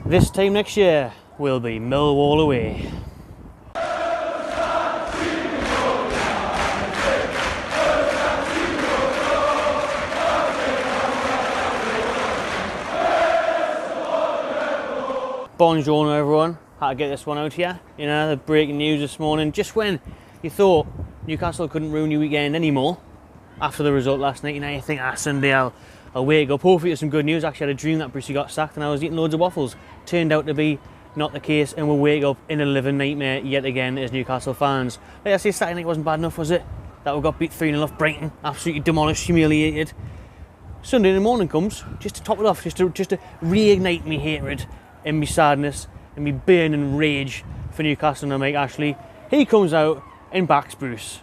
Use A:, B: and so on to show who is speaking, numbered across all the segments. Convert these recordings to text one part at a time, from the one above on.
A: This time next year will be Millwall away. Buongiorno everyone, had to get this one out here. You know, the breaking news this morning, just when you thought Newcastle couldn't ruin your weekend anymore after the result last night, you know, you think, Sunday I'll wake up, hopefully it's some good news. Actually, I had a dream that Brucey got sacked and I was eating loads of waffles. Turned out to be not the case, and we'll wake up in a living nightmare yet again as Newcastle fans. Like I say, Saturday night wasn't bad enough, was it? That we got beat 3-0 off Brighton, absolutely demolished, humiliated. Sunday in the morning comes, just to top it off, just to reignite me hatred and me sadness and me burning rage for Newcastle and Mike Ashley. He comes out and backs Bruce.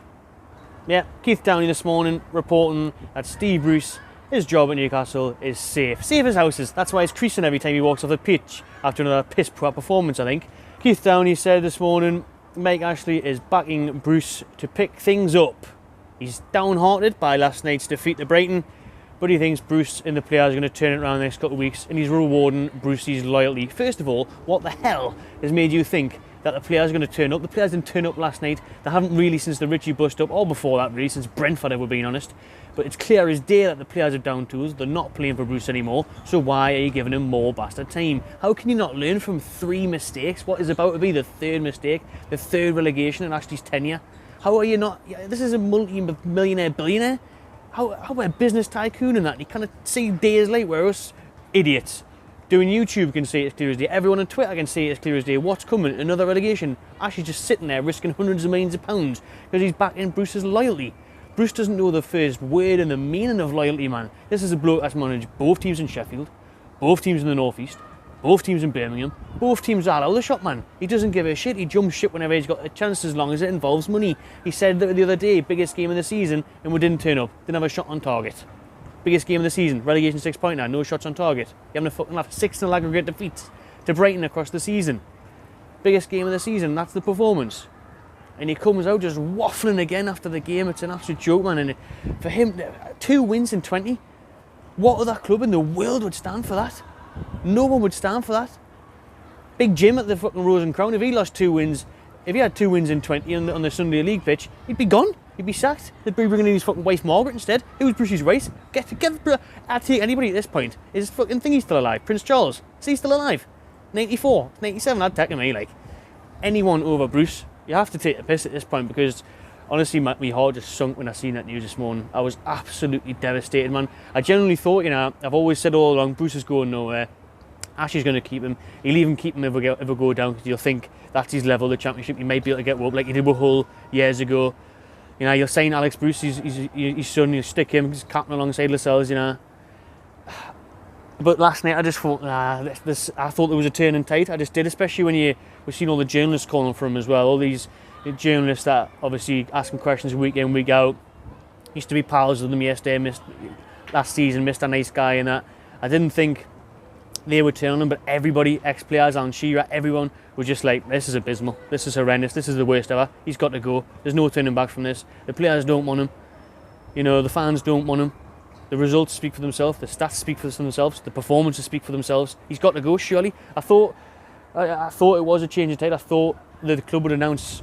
A: Yeah, Keith Downey this morning reporting that Steve Bruce, his job at Newcastle is safe. Safe as houses. That's why he's creasing every time he walks off the pitch after another piss poor performance, I think. Keith Downey said this morning Mike Ashley is backing Bruce to pick things up. He's downhearted by last night's defeat to Brighton, but he thinks Bruce and the players are going to turn it around in the next couple of weeks, and he's rewarding Brucey's loyalty. First of all, what the hell has made you think that the players are going to turn up? The players didn't turn up last night. They haven't really since the Richie bust up, or before that really, since Brentford, if we're being honest. But it's clear as day that the players are down tools. They're not playing for Bruce anymore, so why are you giving him more bastard time? How can you not learn from 3 mistakes? What is about to be the 3rd mistake, the 3rd relegation in Ashley's tenure? How are you not? This is a multi-millionaire billionaire. How a business tycoon and that? You kind of see days late where us idiots doing YouTube can see it as clear as day. Everyone on Twitter can see it as clear as day. What's coming? Another relegation. Ashley's just sitting there risking hundreds of millions of pounds because he's backing Bruce's loyalty. Bruce doesn't know the first word and the meaning of loyalty, man. This is a bloke that's managed both teams in Sheffield, both teams in the North East, both teams in Birmingham, both teams all out of the shop, man. He doesn't give a shit. He jumps ship whenever he's got a chance as long as it involves money. He said that the other day, biggest game of the season, and we didn't turn up. Didn't have a shot on target. Biggest game of the season, relegation 6-point, no shots on target. You're having a fucking laugh. 6-0 aggregate defeats to Brighton across the season. Biggest game of the season, that's the performance. And he comes out just waffling again after the game. It's an absolute joke, man. And for him, 2 wins in 20. What other club in the world would stand for that? No one would stand for that. Big Jim at the fucking Rose and Crown, if he lost 2 wins, if he had 2 wins in 20 on the Sunday League pitch, he'd be gone. He'd be sacked. They'd be bringing in his fucking wife Margaret instead. Who's Bruce's race? I'd take anybody at this point. Is fucking thingy still alive? Prince Charles, is he still alive? 94, 97, I'd take him, like. Anyone over Bruce, you have to take the piss at this point, because honestly, my heart just sunk when I seen that news this morning. I was absolutely devastated, man. I genuinely thought, you know, I've always said all along, Bruce is going nowhere. Ashley's going to keep him. He'll even keep him if we go down, because you'll think that's his level, the Championship. He might be able to get up like he did with Hull years ago. You know, you'll sign Alex Bruce, his son, you'll stick him, he's captain alongside Lascelles, you know. But last night I just thought, I thought there was a turning tide. I just did, especially when we've seen all the journalists calling for him as well. All these journalists that obviously asking questions week in, week out. Used to be pals with them yesterday, last season, Mr. Nice Guy and that. I didn't think they were turning him, but everybody, ex-players, Alan Shearer, everyone was just like, this is abysmal, this is horrendous, this is the worst ever, he's got to go, there's no turning back from this. The players don't want him, you know, the fans don't want him. The results speak for themselves, the stats speak for themselves, the performances speak for themselves. He's got to go, surely. I thought it was a change of tide. I thought the club would announce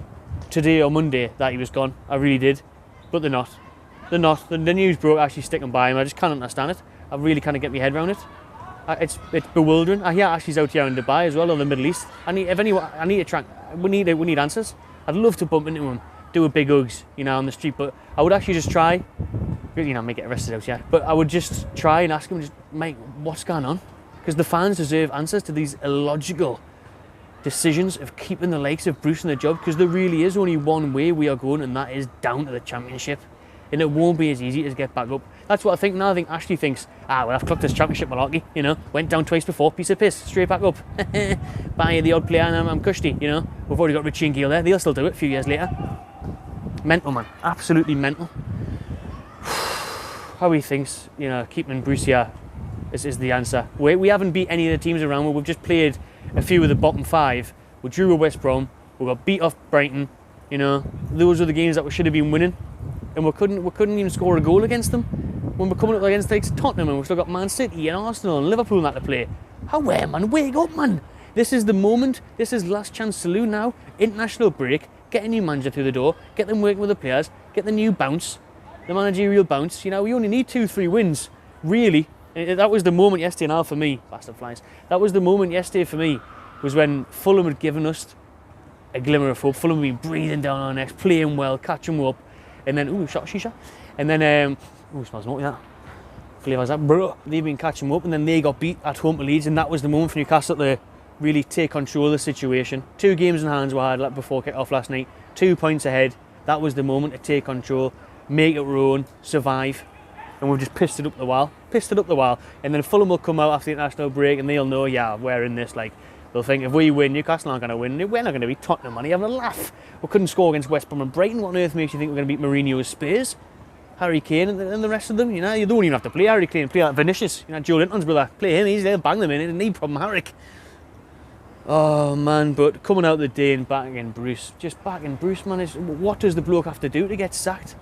A: today or Monday that he was gone. I really did. But they're not. They're not. The news broke actually sticking by him. I just can't understand it. I really can't get my head around it. It's bewildering. I hear Ashley's out here in Dubai as well, or the Middle East. We need answers. I'd love to bump into him, do a big hugs, you know, on the street, but I would actually just try, you know, make it arrested out here, but I would just try and ask him, just, mate, what's going on? Because the fans deserve answers to these illogical decisions of keeping the likes of Bruce in the job, because there really is only one way we are going, and that is down to the Championship. And it won't be as easy as get back up. That's what I think now. I think Ashley thinks, well, I've clocked this Championship malarkey, you know, went down twice before, piece of piss, straight back up. Buy the odd player and I'm cushy, you know. We've already got Richie and Gale there, they'll still do it a few years later. Mental, man, absolutely mental. How he thinks, you know, keeping Bruce here is the answer. We haven't beat any of the teams around, we've just played a few of the bottom 5. We drew with West Brom, we got beat off Brighton, you know, those are the games that we should have been winning. And we couldn't even score a goal against them. When we're coming up against like Tottenham, and we've still got Man City and Arsenal and Liverpool and that to play. Where, man? Wake up, man. This is the moment. This is last chance saloon now. International break. Get a new manager through the door. Get them working with the players. Get the new bounce. The managerial bounce. You know, we only need 2-3 wins. Really. That was the moment yesterday now for me. Bastard flies. That was the moment yesterday for me. Was when Fulham had given us a glimmer of hope. Fulham had been breathing down our necks. Playing well. Catching them up. And then, ooh, shot shisha. And then, smells naughty that. Flavours that, bro. They've been catching them up, and then they got beat at home to Leeds, and that was the moment for Newcastle to really take control of the situation. 2 games in hands were had before kick-off last night. 2 points ahead. That was the moment to take control, make it our own, survive, and we've just pissed it up the wall. And then Fulham will come out after the international break, and they'll know, yeah, we're in this. Like, they'll think if we win, Newcastle aren't going to win. We're not going to beat Tottenham, man. You're having a laugh. We couldn't score against West Brom and Brighton. What on earth makes you think we're going to beat Mourinho's Spurs? Harry Kane and the rest of them, you know, you don't even have to play Harry Kane, play like Vinicius, you know, Joe Linton's brother, play him, they'll bang them in, it need problem, Harry. Oh man, but coming out the day and backing Bruce, man, what does the bloke have to do to get sacked?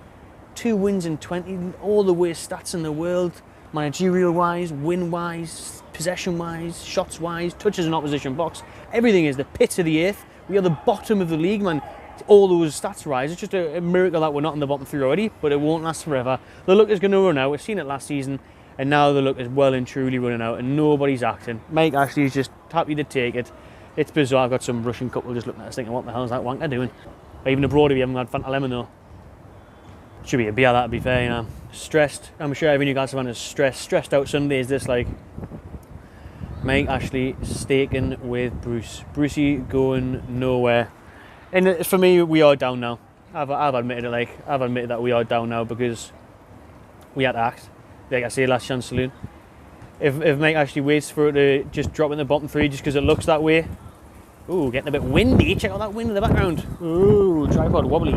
A: 2 wins in 20, all the worst stats in the world, managerial wise, win wise, possession wise, shots wise, touches in opposition box, everything is the pit of the earth. We are the bottom of the league, man. All those stats rise. It's just a miracle that we're not in the bottom 3 already, but it won't last forever. The luck is going to run out. We've seen it last season, and now the luck is well and truly running out, and nobody's acting. Mike Ashley's just happy to take it. It's bizarre. I've got some Russian couple just looking at us thinking, what the hell is that wanker doing? Or even abroad if you haven't had Fanta Lemon though. Should be a beer, that'd be fair, you know. Stressed. I'm sure every Newcastle fan is stressed out Sunday. Is this like Mike Ashley staking with Bruce. Brucey going nowhere. And for me, we are down now. I've admitted it. Like, I've admitted that we are down now because we had to act. Like I say, last chance saloon. If Mike actually waits for it to just drop in the bottom 3 just because it looks that way. Ooh, getting a bit windy. Check out that wind in the background. Ooh, tripod wobbly.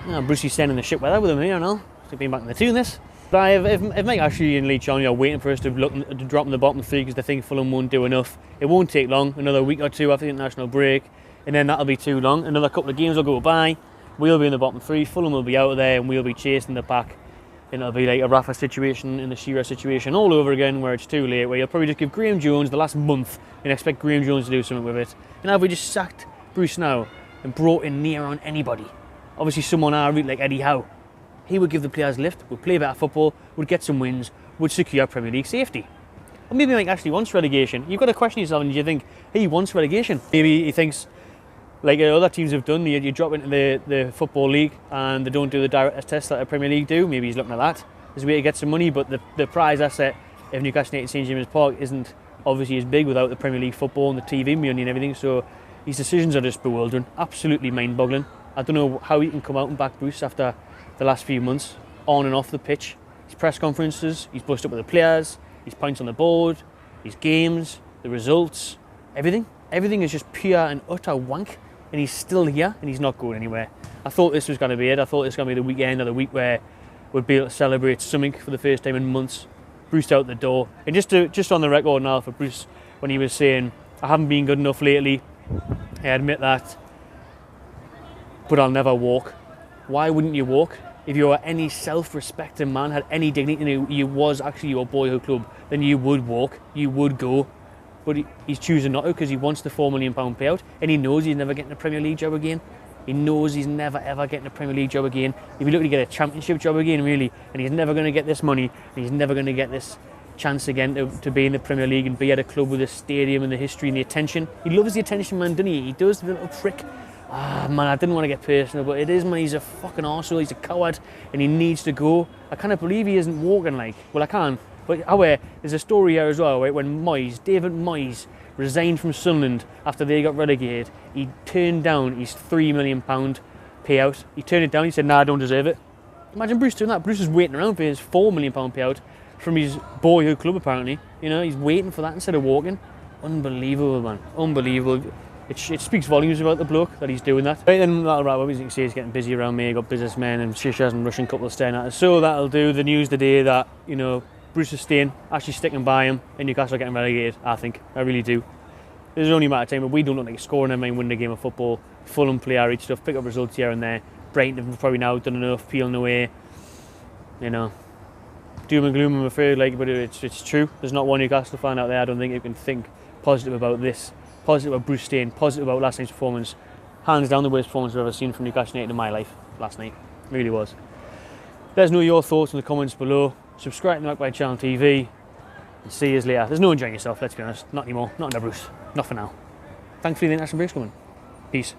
A: Oh, Brucey's staying in the shit weather with him here now. He's been back in the 2 in this. But if Mike Ashley and Lee Chong are waiting for us to drop in the bottom 3 because they think Fulham won't do enough, it won't take long. Another week or 2 after the international break. And then that'll be too long. Another couple of games will go by. We'll be in the bottom 3. Fulham will be out there, and we'll be chasing the pack. And it'll be like a Rafa situation and the Shearer situation all over again, where it's too late. Where you'll probably just give Graham Jones the last month and expect Graham Jones to do something with it. And now if we just sacked Bruce now and brought in near on anybody, obviously someone our route like Eddie Howe, he would give the players a lift, would play better football, would get some wins, would secure Premier League safety. Or maybe Mike actually wants relegation. You've got to question yourself, and you think, hey, he wants relegation. Maybe he thinks, like other teams have done, you drop into the Football League and they don't do the direct test that the Premier League do. Maybe he's looking at that as a way to get some money, but the prize asset of Newcastle United St James Park isn't obviously as big without the Premier League football and the TV money and everything, so his decisions are just bewildering, absolutely mind-boggling. I don't know how he can come out and back Bruce after the last few months, on and off the pitch. His press conferences, he's busted up with the players, his points on the board, his games, the results, everything. Everything is just pure and utter wank. And he's still here, and he's not going anywhere. I thought this was going to be it. I thought this was going to be the weekend or the week where we'd be able to celebrate something for the first time in months. Bruce out the door. And just on the record now for Bruce, when he was saying, I haven't been good enough lately, I admit that, but I'll never walk. Why wouldn't you walk? If you were any self-respecting man, had any dignity, and you was actually your boyhood club, then you would walk, you would go. But he's choosing not to because he wants the £4 million payout, and he knows he's never getting a Premier League job again. He knows he's never ever getting a Premier League job again. He'll be looking to get a Championship job again, really, and he's never going to get this money, and he's never going to get this chance again to be in the Premier League and be at a club with a stadium and the history and the attention. He loves the attention, man, doesn't he? He does, the little prick. Ah, man, I didn't want to get personal, but it is, man, he's a fucking arsehole, he's a coward, and he needs to go. I can't believe he isn't walking, like, well, I can. But however, there's a story here as well, right, when David Moyes, resigned from Sunderland after they got relegated. He turned down his £3 million payout. He turned it down, he said, nah, I don't deserve it. Imagine Bruce doing that. Bruce is waiting around for his £4 million payout from his boyhood club, apparently. You know, he's waiting for that instead of walking. Unbelievable, man. Unbelievable. It speaks volumes about the bloke that he's doing that. Right, then that'll wrap up. As you can see, he's getting busy around me. Got businessmen and shishas and Russian couples staring at us. So that'll do. The news today that, you know, Bruce is staying, actually sticking by him, and Newcastle are getting relegated, I think. I really do. It's only a matter of time, but we don't look like scoring them and winning a game of football. Fulham play our each stuff, pick up results here and there. Brighton have probably now done enough, peeling away. You know, doom and gloom, I'm afraid, like, but it's true. There's not one Newcastle fan out there, I don't think, who can think positive about this, positive about Bruce Stein, positive about last night's performance. Hands down the worst performance I've ever seen from Newcastle United in my life last night. It really was. Let us know your thoughts in the comments below. Subscribe to the Magpie Channel TV. And see you later. There's no enjoying yourself, let's be honest. Not anymore. Not under Bruce. Not for now. Thankfully the international break's coming. Peace.